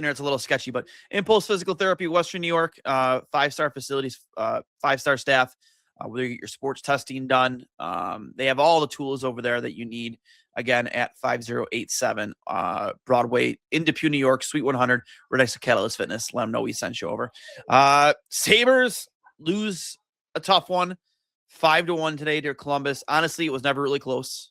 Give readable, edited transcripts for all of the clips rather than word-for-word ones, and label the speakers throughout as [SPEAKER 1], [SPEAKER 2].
[SPEAKER 1] internet's a little sketchy, but Impulse Physical Therapy, Western New York, 5-star facilities, 5-star staff. Whether you get your sports testing done, they have all the tools over there that you need. Again, at 5087 Broadway in Depew, New York, Suite 100, right next to Catalyst Fitness. Let them know we sent you over. Sabres lose a tough one, 5-1 today to Columbus. Honestly, it was never really close.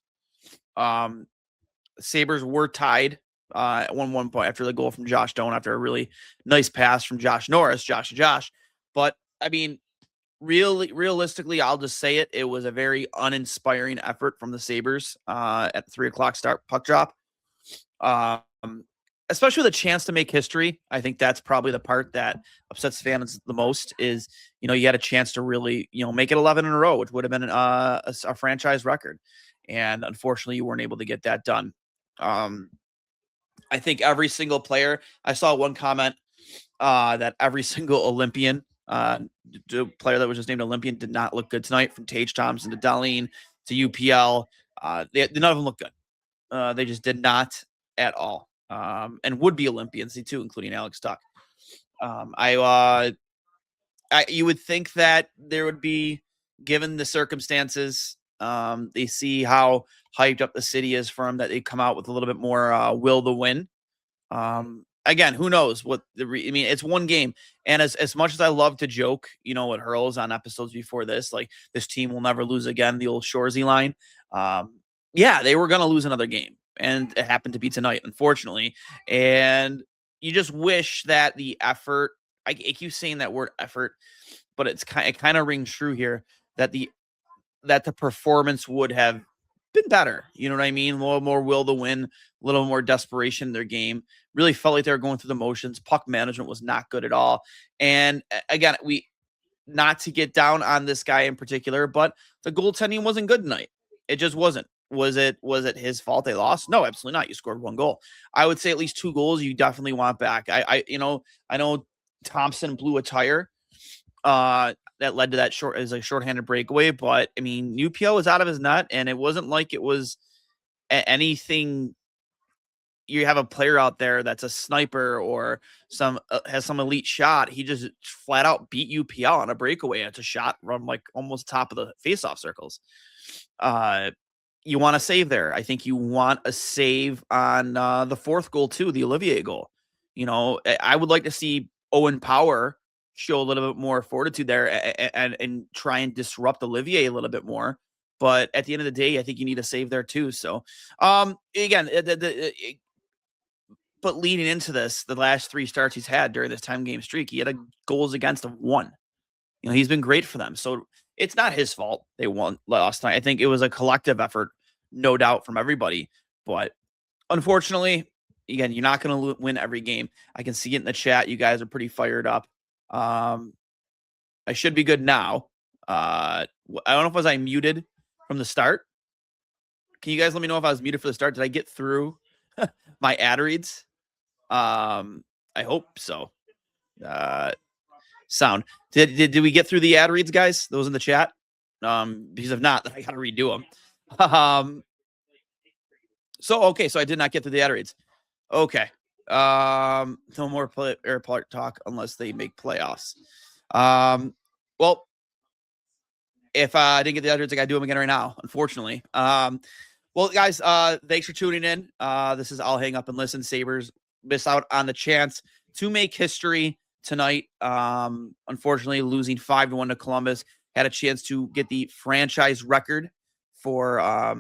[SPEAKER 1] Sabres were tied at one point after the goal from Josh Doan, after a really nice pass from Josh Norris, Josh. But, I mean, realistically, I'll just say it. It was a very uninspiring effort from the Sabres at 3:00 start puck drop. Especially with a chance to make history. I think that's probably the part that upsets fans the most is, you had a chance to really, make it 11 in a row, which would have been a franchise record. And unfortunately, you weren't able to get that done. I think every single player, I saw one comment that every single Olympian, the player that was just named Olympian, did not look good tonight, from Tage Thompson to Dahlin to UPL. None of them look good. They just did not at all. And would be Olympians too, including Alex Tuck. You would think that there would be, given the circumstances, they see how hyped up the city is for him, that they come out with a little bit more will to win. Again, who knows what it's one game. And as much as I love to joke, with Hurls on episodes before this, like, this team will never lose again, the old Shoresy line. Yeah, they were going to lose another game, and it happened to be tonight, unfortunately. And you just wish that the effort, I keep saying that word effort, but it kind of rings true here, that the performance would have been better. You know what I mean? A little more will to win, a little more desperation in their game. Really felt like they were going through the motions. Puck management was not good at all. And again, not to get down on this guy in particular, but the goaltending wasn't good tonight. It just wasn't. Was it his fault they lost? No, absolutely not. You scored one goal. I would say at least 2 goals you definitely want back. I know Thompson blew a tire that led to that shorthanded breakaway, but I mean, UPL was out of his net, and it wasn't like it was anything. You have a player out there that's a sniper or has some elite shot. He just flat out beat UPL on a breakaway. It's a shot from like almost top of the faceoff circles. You want to save there. I think you want a save on the 4th goal too, the Olivier goal. I would like to see Owen Power show a little bit more fortitude there and try and disrupt Olivier a little bit more. But at the end of the day, I think you need a save there too. So, again, but leading into this, the last 3 starts he's had during this 10-game streak, he had a goals against of 1. He's been great for them. So it's not his fault they won last night. I think it was a collective effort, no doubt, from everybody. But unfortunately, again, you're not going to win every game. I can see it in the chat. You guys are pretty fired up. I should be good now. I don't know if I muted from the start. Can you guys let me know if I was muted for the start? Did I get through my ad reads? I hope so. Sound. Did we get through the ad reads, guys? Those in the chat? Because if not, then I gotta redo them. So I did not get through the ad reads. Okay. No more airport talk unless they make playoffs. Well, if I didn't get the ad reads, I gotta do them again right now, unfortunately. Well, guys, thanks for tuning in. This is I'll Hang Up and Listen. Sabres miss out on the chance to make history tonight. Unfortunately, losing 5-1 to Columbus. Had a chance to get the franchise record for a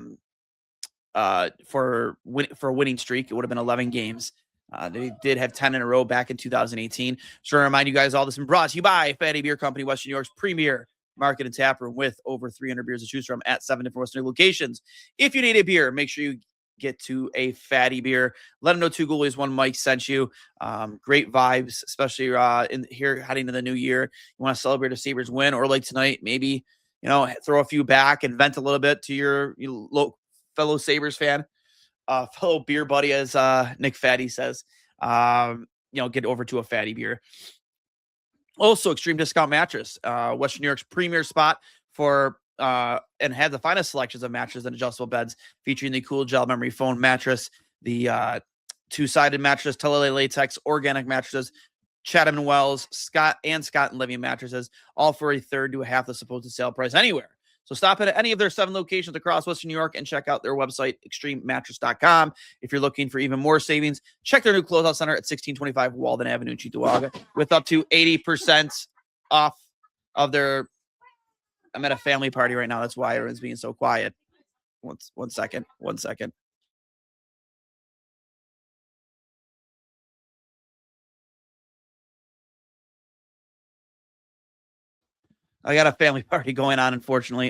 [SPEAKER 1] winning streak. It would have been 11 games. They did have 10 in a row back in 2018. Just want to remind you guys, all this has been brought to you by Fatty Beer Company, Western New York's premier market and tap room, with over 300 beers to choose from at 7 different Western locations. If you need a beer, make sure you get to a Fatty Beer. Let them know 2 goalies, 1 Mike sent you. Great vibes, especially in here heading to the new year. You want to celebrate a Sabres win, or like tonight, maybe throw a few back and vent a little bit to your fellow Sabres fan, fellow beer buddy, as Nick Fatty says. Get over to a Fatty Beer. Also, Extreme Discount Mattress, Western New York's premier spot for and had the finest selections of mattresses and adjustable beds, featuring the Cool Gel Memory Foam mattress, the two-sided mattresses, Tele latex, organic mattresses, Chatham and Wells, Scott and Living mattresses, all for a third to a half the supposed sale price anywhere. So stop at any of their 7 locations across Western New York and check out their website, extrememattress.com. If you're looking for even more savings, check their new closeout center at 1625 Walden Avenue in Cheektowaga with up to 80% off of their... I'm at a family party right now. That's why everyone's being so quiet. One second. I got a family party going on, unfortunately.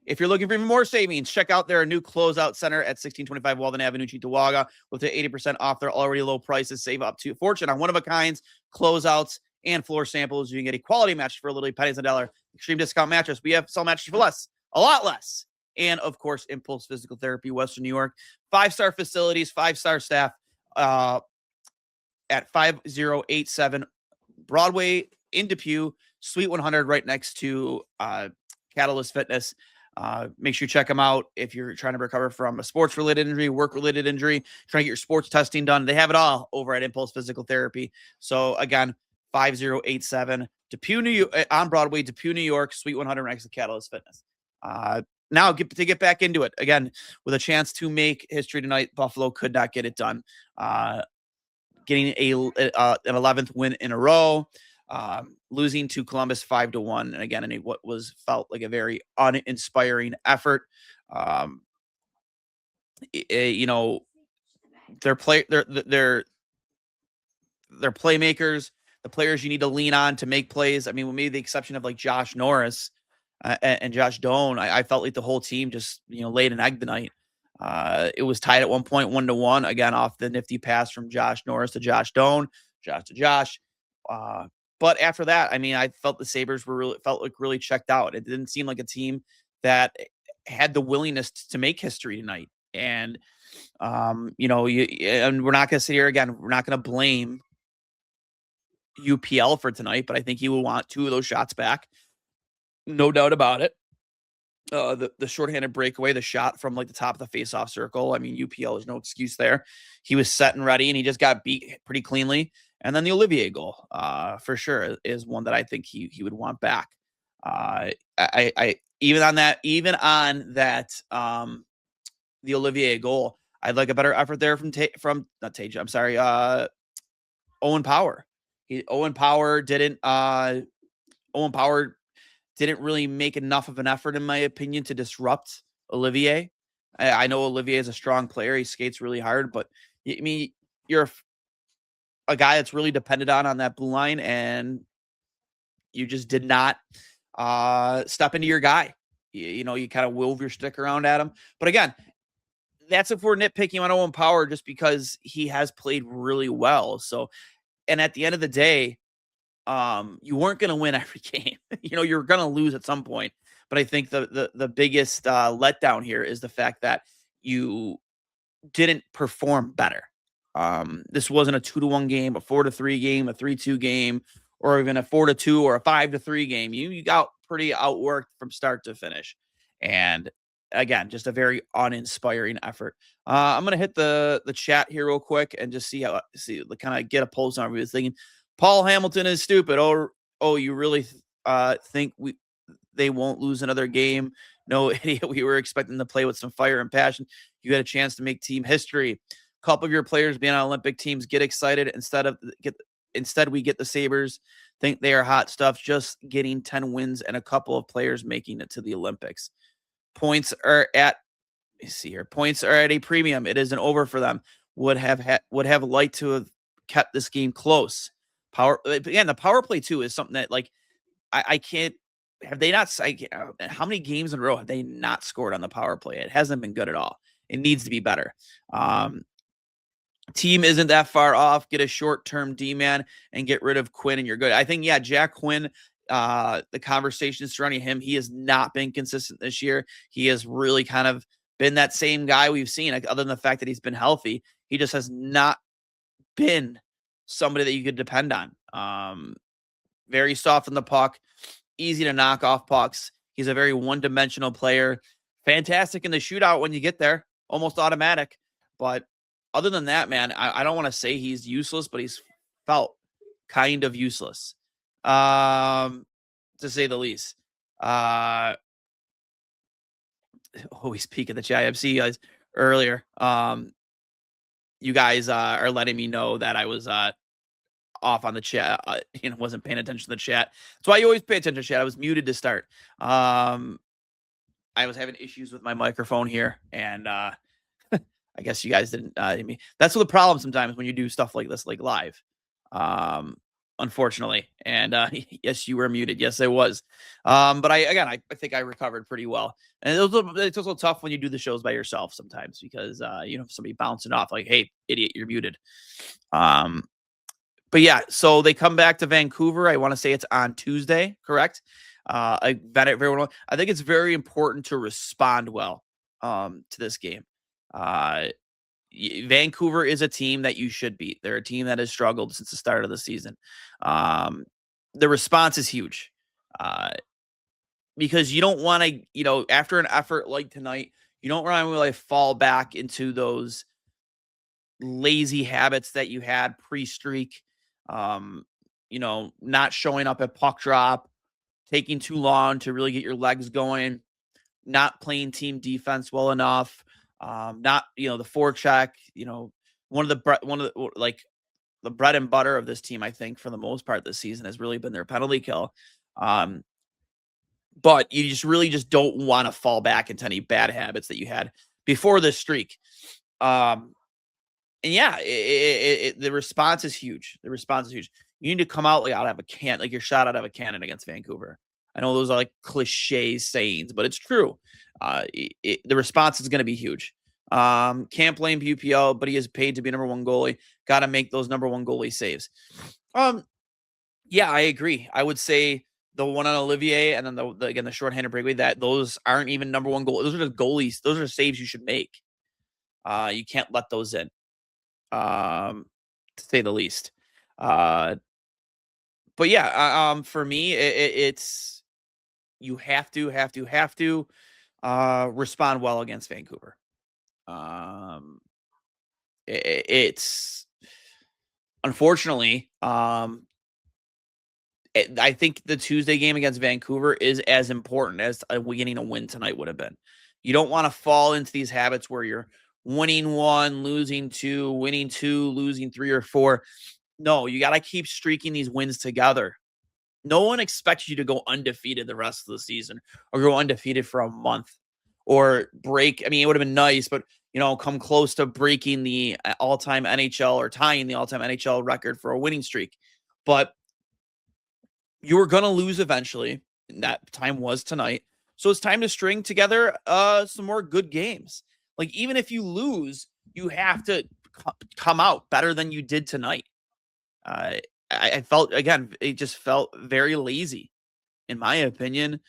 [SPEAKER 1] If you're looking for even more savings, check out their new closeout center at 1625 Walden Avenue, Cheektowaga, with the 80% off their already low prices. Save up to fortune on one-of-a-kinds, closeouts, and floor samples. You can get a quality mattress for literally pennies on the dollar. Extreme discount mattress. We have sell mattresses for less, a lot less. And, of course, Impulse Physical Therapy, Western New York. 5-star facilities, 5-star staff at 5087 Broadway in Depew, Suite 100, right next to Catalyst Fitness. Make sure you check them out if you're trying to recover from a sports-related injury, work-related injury, trying to get your sports testing done. They have it all over at Impulse Physical Therapy. So, again, 5087 Depew, New York, on Broadway, Depew, New York, Suite 100, next to Catalyst Fitness. Now, get back into it. Again, with a chance to make history tonight, Buffalo could not get it done. Getting an 11th win in a row. Losing to Columbus 5-1, and again, in what was felt like a very uninspiring effort. Their playmakers, the players you need to lean on to make plays. I mean, with maybe the exception of like Josh Norris and Josh Doan, I felt like the whole team just laid an egg tonight. It was tied at one point, 1-1, again off the nifty pass from Josh Norris to Josh Doan, Josh to Josh. But after that, I mean, I felt the Sabres felt really checked out. It didn't seem like a team that had the willingness to make history tonight. And, and we're not going to sit here again. We're not going to blame UPL for tonight, but I think he will want 2 of those shots back. No doubt about it. The shorthanded breakaway, the shot from like the top of the faceoff circle. I mean, UPL is no excuse there. He was set and ready, and he just got beat pretty cleanly. And then the Olivier goal, for sure, is one that I think he would want back. I even on that, the Olivier goal, I'd like a better effort there from Owen Power. Owen Power didn't really make enough of an effort, in my opinion, to disrupt Olivier. I know Olivier is a strong player. He skates really hard, but I mean, you're a guy that's really depended on that blue line, and you just did not step into your guy. You kind of wove your stick around at him. But again, that's if we're nitpicking on Owen Power just because he has played really well. So, and at the end of the day, you weren't going to win every game. You're going to lose at some point. But I think the biggest letdown here is the fact that you didn't perform better. This wasn't a 2-1 game, a 4-3 game, a 3-2 game, or even a 4-2 or a 5-3 game. You got pretty outworked from start to finish. And again, just a very uninspiring effort. I'm going to hit the chat here real quick and just kind of get a pulse on everybody's thinking. Paul Hamilton is stupid. Oh, you really think they won't lose another game? No, idiot. We were expecting to play with some fire and passion. You had a chance to make team history. A couple of your players being on Olympic teams get excited. Instead, we get the Sabres think they are hot stuff, just getting 10 wins and a couple of players making it to the Olympics. Points are at a premium. It isn't over for them. Would have liked to have kept this game close. The power play too is something that I can't. Have they not? How many games in a row have they not scored on the power play? It hasn't been good at all. It needs to be better. Team isn't that far off. Get a short-term D-man and get rid of Quinn, and you're good. I think, Jack Quinn, the conversation surrounding him, he has not been consistent this year. He has really kind of been that same guy we've seen, other than the fact that he's been healthy. He just has not been somebody that you could depend on. Very soft on the puck, easy to knock off pucks. He's a very one-dimensional player. Fantastic in the shootout when you get there, almost automatic. But other than that, man, I don't want to say he's useless, but he's felt kind of useless, to say the least. We speak of the chat. I've seen you guys earlier. You guys are letting me know that I was off on the chat. Wasn't paying attention to the chat. That's why you always pay attention to chat. I was muted to start. I was having issues with my microphone here, and I guess you guys didn't hear me. That's the problem sometimes when you do stuff like this, like live. Unfortunately. And yes, you were muted. Yes, I was. But I think I recovered pretty well. And it's also tough when you do the shows by yourself sometimes because somebody bouncing off like, "Hey, idiot, you're muted." But yeah, so they come back to Vancouver. I want to say it's on Tuesday, correct? I think it's very important to respond well to this game. Vancouver is a team that you should beat. They're a team that has struggled since the start of the season. The response is huge because you don't want to, after an effort like tonight, you don't want to really fall back into those lazy habits that you had pre-streak. Not showing up at puck drop, taking too long to really get your legs going, not playing team defense well enough, not the forecheck. One of the the bread and butter of this team, I think, for the most part this season has really been their penalty kill. But you just don't want to fall back into any bad habits that you had before this streak. And yeah, the response is huge. The response is huge. You need to come out like you're shot out of a cannon against Vancouver. I know those are like cliche sayings, but it's true. The response is going to be huge. Can't blame PUPL, but he is paid to be number one goalie. Got to make those number one goalie saves. Yeah, I agree. I would say the one on Olivier and then the shorthanded breakaway, that those aren't even number one goal. Those are the goalies. Those are saves you should make. You can't let those in, to say the least. But yeah, for me, it's you have to respond well against Vancouver. It's unfortunately, I think the Tuesday game against Vancouver is as important as getting a win tonight would have been. You don't want to fall into these habits where you're winning 1, losing 2, winning 2, losing 3 or 4. No, you got to keep streaking these wins together. No one expects you to go undefeated the rest of the season or go undefeated for a month or break. I mean, it would have been nice, but come close to breaking the all-time NHL or tying the all-time NHL record for a winning streak. But you were going to lose eventually. And that time was tonight. So it's time to string together some more good games. Like, even if you lose, you have to come out better than you did tonight. I felt, again, it just felt very lazy, in my opinion.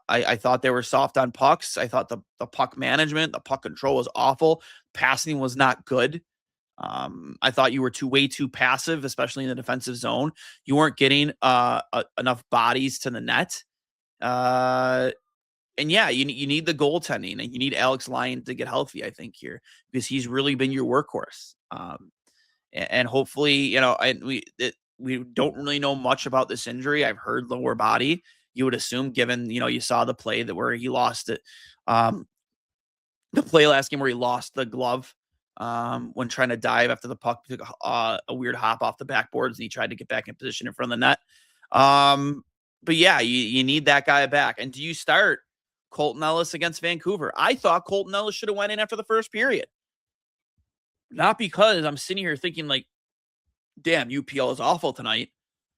[SPEAKER 1] I thought they were soft on pucks. I thought the puck management, the puck control was awful. Passing was not good. I thought you were way too passive, especially in the defensive zone. You weren't getting enough bodies to the net. And yeah, you need the goaltending, and you need Alex Lyon to get healthy, I think, here, because he's really been your workhorse. And hopefully, and we don't really know much about this injury. I've heard lower body. You would assume, given, you saw the play where he lost it. The play last game where he lost the glove when trying to dive after the puck took a weird hop off the backboards, and he tried to get back in position in front of the net. But yeah, you need that guy back. And do you start Colton Ellis against Vancouver? I thought Colton Ellis should have went in after the first period. Not because I'm sitting here thinking like, damn, UPL is awful tonight.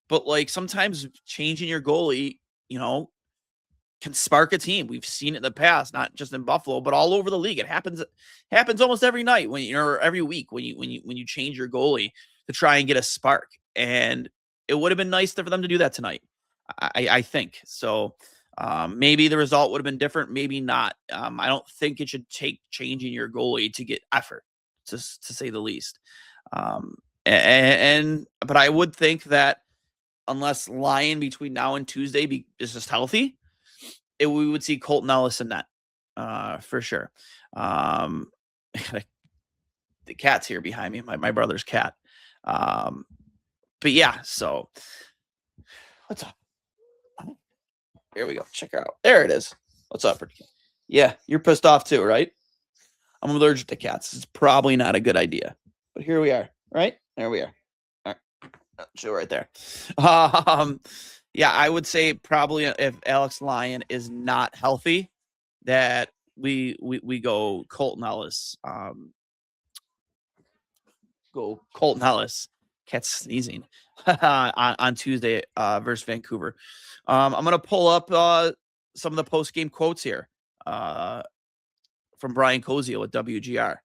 [SPEAKER 1] But like, sometimes changing your goalie, can spark a team. We've seen it in the past, not just in Buffalo, but all over the league. It happens almost every night or every week when you change your goalie to try and get a spark. And it would have been nice for them to do that tonight. I think so. Maybe the result would have been different, maybe not. I don't think it should take changing your goalie to get effort, to say the least. But I would think that unless Lyon between now and Tuesday is just healthy, we would see Colton Ellis in net, for sure. the cat's here behind me, my brother's cat. But yeah, so what's up? Here we go. Check her out. There it is. What's up, pretty cat? Yeah, you're pissed off too, right? I'm allergic to cats. It's probably not a good idea. But here we are, right? There we are. All right. Show right there. Yeah, I would say probably if Alex Lyon is not healthy, that we go Colton Ellis. Go Colton Ellis. Cat's sneezing on Tuesday versus Vancouver. I'm gonna pull up some of the post game quotes here from Brian Kozio at WGR.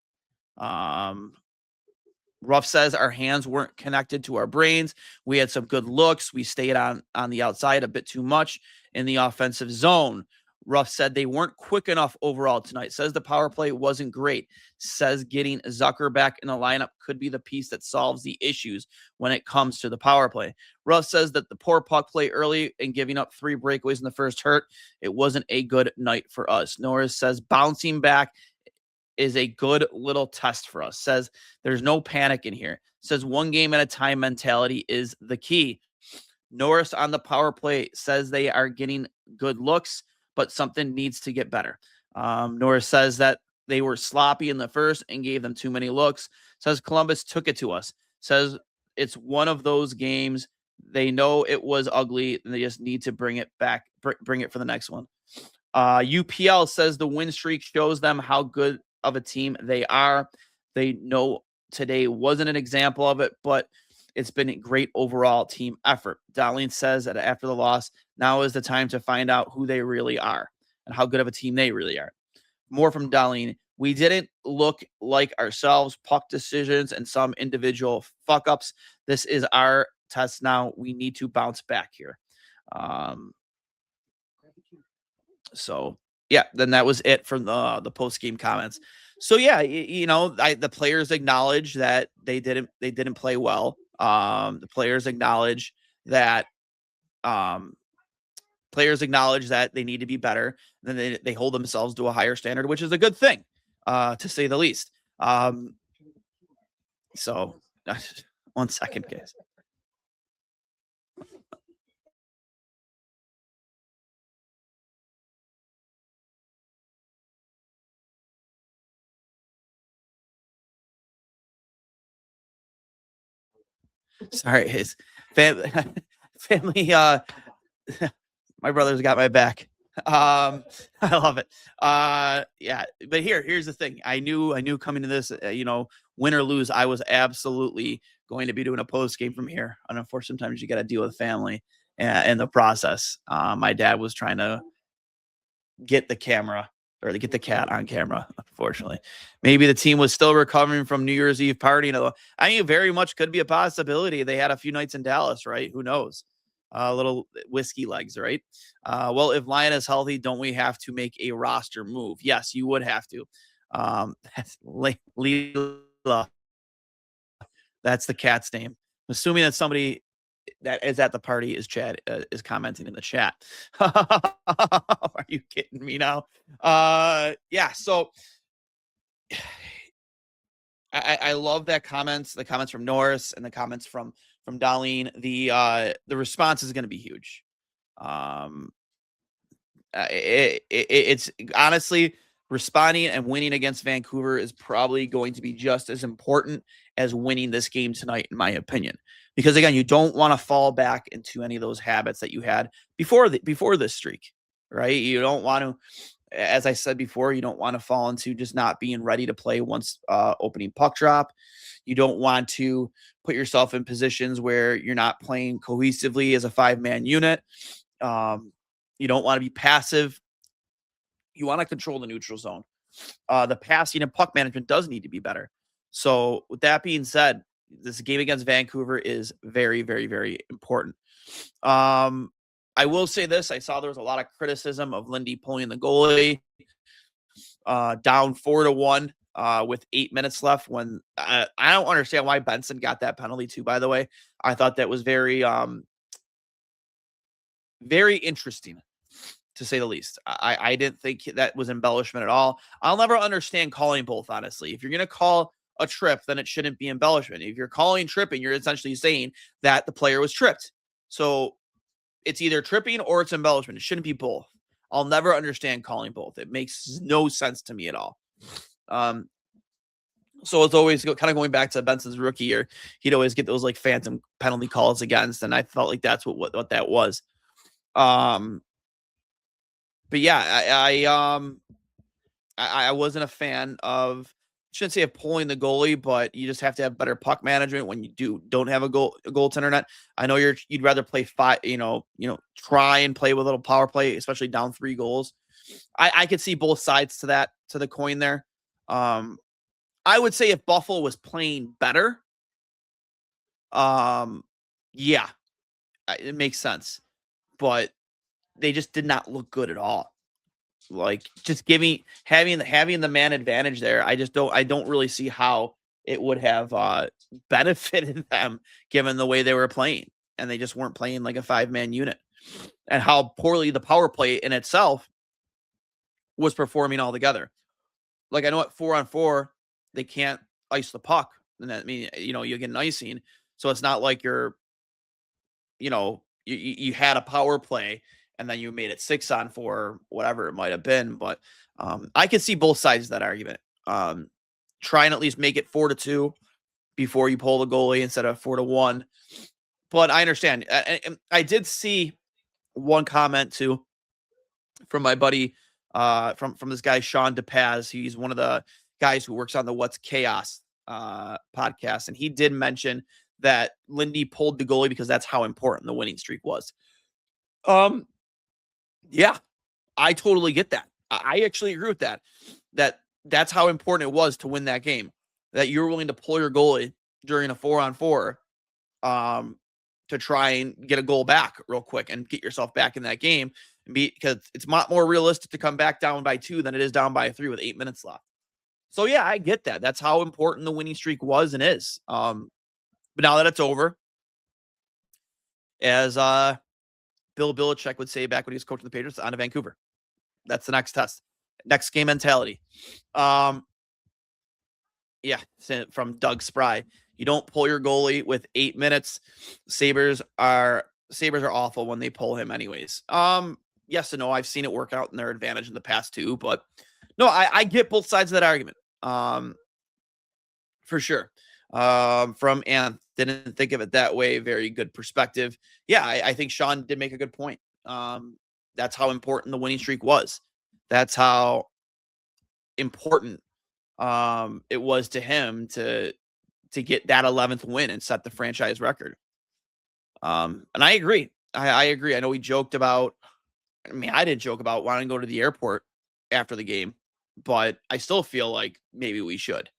[SPEAKER 1] Ruff says our hands weren't connected to our brains. We had some good looks. We stayed on the outside a bit too much in the offensive zone. Ruff said they weren't quick enough overall tonight. Says the power play wasn't great. Says getting Zucker back in the lineup could be the piece that solves the issues when it comes to the power play. Ruff says that the poor puck play early and giving up 3 breakaways in the first hurt. It wasn't a good night for us. Norris says bouncing back is a good little test for us. Says there's no panic in here. Says one game at a time mentality is the key. Norris on the power play says they are getting good looks, but something needs to get better. Norris says that they were sloppy in the first and gave them too many looks. Says Columbus took it to us. Says it's one of those games. They know it was ugly and they just need to bring it back, bring it for the next one. UPL says the win streak shows them how good of a team they are. They know today wasn't an example of it, but it's been a great overall team effort. Darlene says that after the loss, now is the time to find out who they really are and how good of a team they really are. More from Darlene. We didn't look like ourselves, puck decisions, and some individual fuck ups. This is our test now. We need to bounce back here. So yeah, then that was it from the post game comments. So yeah, the players acknowledge that they didn't play well. The players acknowledge that they need to be better. And then they hold themselves to a higher standard, which is a good thing, to say the least. So 1 second, guys. Sorry, his family, my brother's got my back. I love it. Yeah, but here's the thing. I knew coming to this, win or lose, I was absolutely going to be doing a post game from here. And unfortunately, sometimes you got to deal with family in the process. My dad was trying to get the camera or to get the cat on camera, unfortunately. Maybe the team was still recovering from New Year's Eve party. I mean, very much could be a possibility. They had a few nights in Dallas, right? Who knows? Little whiskey legs, right? Well, if Lyon is healthy, don't we have to make a roster move? Yes, you would have to. That's Leela. That's the cat's name. I'm assuming that somebody that is at the party is Chad is commenting in the chat. Are you kidding me now? Yeah. So I love that the comments from Norris and the comments from Darlene. The response is going to be huge. It's honestly responding and winning against Vancouver is probably going to be just as important as winning this game tonight, in my opinion. Because again, you don't want to fall back into any of those habits that you had before this streak, right? You don't want to, as I said before, you don't want to fall into just not being ready to play once opening puck drop. You don't want to put yourself in positions where you're not playing cohesively as a 5-man unit. You don't want to be passive. You want to control the neutral zone. The passing and puck management does need to be better. So with that being said, this game against Vancouver is very, very, very important. I will say this. I saw there was a lot of criticism of Lindy pulling the goalie down 4-1 with 8 minutes left when I don't understand why Benson got that penalty too, by the way. I thought that was very, very interesting, to say the least. I didn't think that was embellishment at all. I'll never understand calling both, honestly. If you're going to call a trip, then it shouldn't be embellishment. If you're calling tripping, you're essentially saying that the player was tripped. So it's either tripping or it's embellishment. It shouldn't be both. I'll never understand calling both. It makes no sense to me at all. So it's always kind of going back to Benson's rookie year. He'd always get those like phantom penalty calls against, and I felt like that's what that was. But yeah, I wasn't a fan of, shouldn't say of pulling the goalie, but you just have to have better puck management when you don't have a goaltender net. I know you'd rather play five, try and play with a little power play, especially down 3 goals. I could see both sides to the coin there. I would say if Buffalo was playing better, yeah, it makes sense, but they just did not look good at all. Like just having the man advantage there, I don't really see how it would have benefited them given the way they were playing, and they just weren't playing like a 5-man unit, and how poorly the power play in itself was performing altogether. Like I know at 4-on-4 they can't ice the puck, and that means you get an icing, so it's not like you had a power play and then you made it 6-on-4, whatever it might have been. But I can see both sides of that argument. Try and at least make it 4-2 before you pull the goalie instead of 4-1. But I understand. I did see one comment too from my buddy, from this guy Sean DePaz. He's one of the guys who works on the What's Chaos podcast, and he did mention that Lindy pulled the goalie because that's how important the winning streak was. Yeah, I totally get that. I actually agree with that. That's how important it was to win that game. That you're willing to pull your goalie during a 4-on-4 to try and get a goal back real quick and get yourself back in that game, because it's not more realistic to come back down by 2 than it is down by 3 with 8 minutes left. So yeah, I get that. That's how important the winning streak was and is. But now that it's over, as Bill Belichick would say back when he was coaching the Patriots, on to Vancouver. That's the next test. Next game mentality. Yeah, from Doug Spry. You don't pull your goalie with 8 minutes. Sabres are awful when they pull him anyways. Yes and no. I've seen it work out in their advantage in the past too, but no, I get both sides of that argument. For sure. From Anth, didn't think of it that way. Very good perspective. Yeah, I think Sean did make a good point. That's how important the winning streak was. That's how important it was to him to get that 11th win and set the franchise record. And I agree. I agree. I know we joked about, I didn't joke about wanting to go to the airport after the game, but I still feel like maybe we should.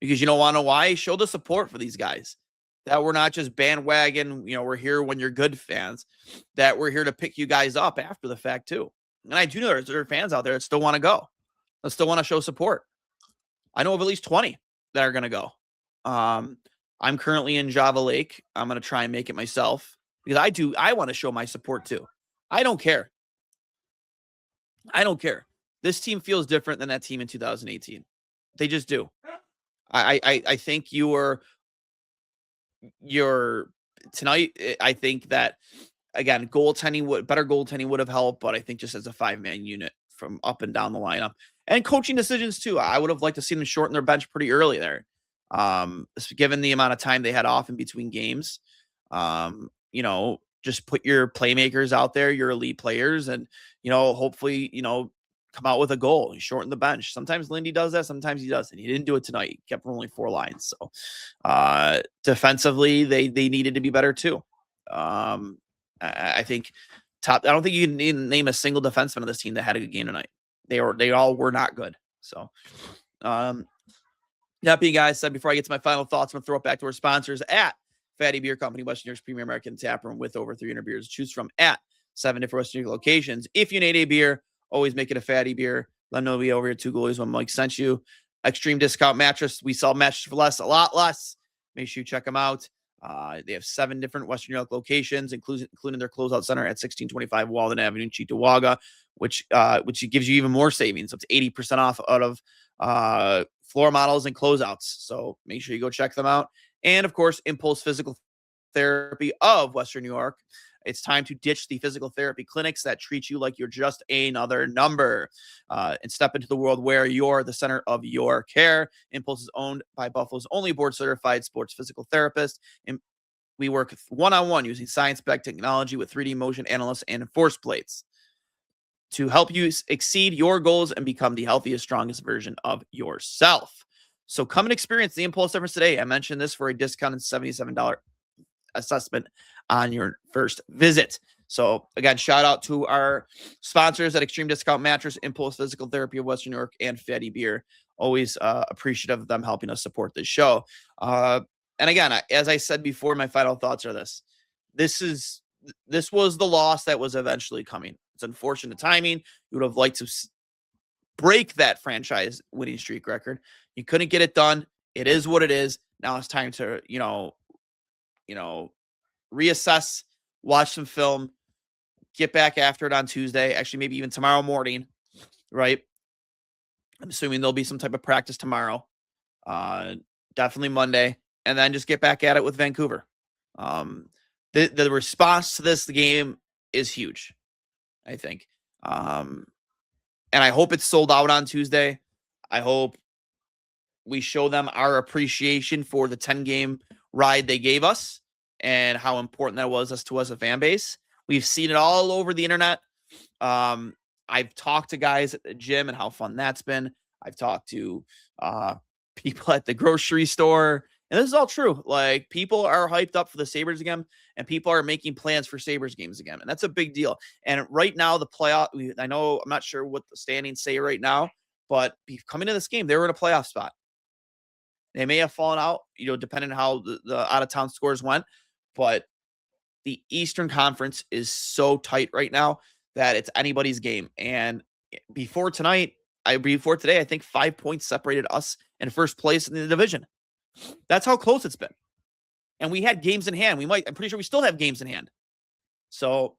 [SPEAKER 1] Because you don't want to know why? Show the support for these guys. That we're not just bandwagon, we're here when you're good fans. That we're here to pick you guys up after the fact too. And I do know there are fans out there that still want to go. That still want to show support. I know of at least 20 that are going to go. I'm currently in Java Lake. I'm going to try and make it myself because I want to show my support too. I don't care. This team feels different than that team in 2018. They just do. I think you're tonight. I think that again, better goaltending would have helped, but I think just as a 5-man unit from up and down the lineup and coaching decisions too, I would have liked to see them shorten their bench pretty early there. Given the amount of time they had off in between games, just put your playmakers out there, your elite players, and hopefully come out with a goal and shorten the bench. Sometimes Lindy does that, sometimes he doesn't. He didn't do it tonight. He kept rolling 4 lines. So defensively, they needed to be better too. I think I don't think you can name a single defenseman on this team that had a good game tonight. They all were not good. So that being said, before I get to my final thoughts, I'm gonna throw it back to our sponsors at Fatty Beer Company, Western New York's premier American tap room with over 300 beers to choose from at 7 different Western New York locations. If you need a beer, always make it a Fatty Beer. Let them know we over here 2 goalies when Mike sent you. Extreme discount mattress. We sell mattresses for less, a lot less. Make sure you check them out. They have 7 different Western New York locations, including their closeout center at 1625 Walden Avenue in Cheektowaga, which gives you even more savings. So it's 80% off out of floor models and closeouts. So make sure you go check them out. And of course, Impulse Physical Therapy of Western New York. It's time to ditch the physical therapy clinics that treat you like you're just another number and step into the world where you're the center of your care. Impulse is owned by Buffalo's only board certified sports physical therapist. And we work one-on-one using science-backed technology with 3D motion analysts and force plates to help you exceed your goals and become the healthiest, strongest version of yourself. So come and experience the Impulse difference today. I mentioned this for a discounted $77 assessment on your first visit. So again, shout out to our sponsors at Extreme Discount Mattress, Impulse Physical Therapy of Western New York, and Fatty Beer. Always appreciative of them helping us support this show. And again, as I said before, my final thoughts are this. This was the loss that was eventually coming. It's unfortunate timing. You would have liked to break that franchise winning streak record. You couldn't get it done. It is what it is. Now it's time to, reassess, watch some film, get back after it on Tuesday, actually maybe even tomorrow morning, right? I'm assuming there'll be some type of practice tomorrow, definitely Monday, and then just get back at it with Vancouver. The response to this game is huge, I think. And I hope it's sold out on Tuesday. I hope we show them our appreciation for the 10-game ride they gave us and how important that was to us as a fan base. We've seen it all over the internet. I've talked to guys at the gym and how fun that's been. I've talked to people at the grocery store. And this is all true. Like, people are hyped up for the Sabres again, and people are making plans for Sabres games again. And that's a big deal. And right now, the playoff, I know I'm not sure what the standings say right now, but coming to this game, they were in a playoff spot. They may have fallen out, depending on how the out-of-town scores went. But the Eastern Conference is so tight right now that it's anybody's game. And before today, I think 5 points separated us in first place in the division. That's how close it's been. And we had games in hand. I'm pretty sure we still have games in hand. So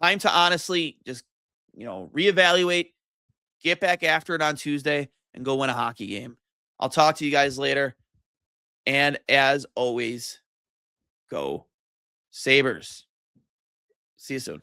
[SPEAKER 1] time to honestly just, reevaluate, get back after it on Tuesday, and go win a hockey game. I'll talk to you guys later. And as always, go Sabres. See you soon.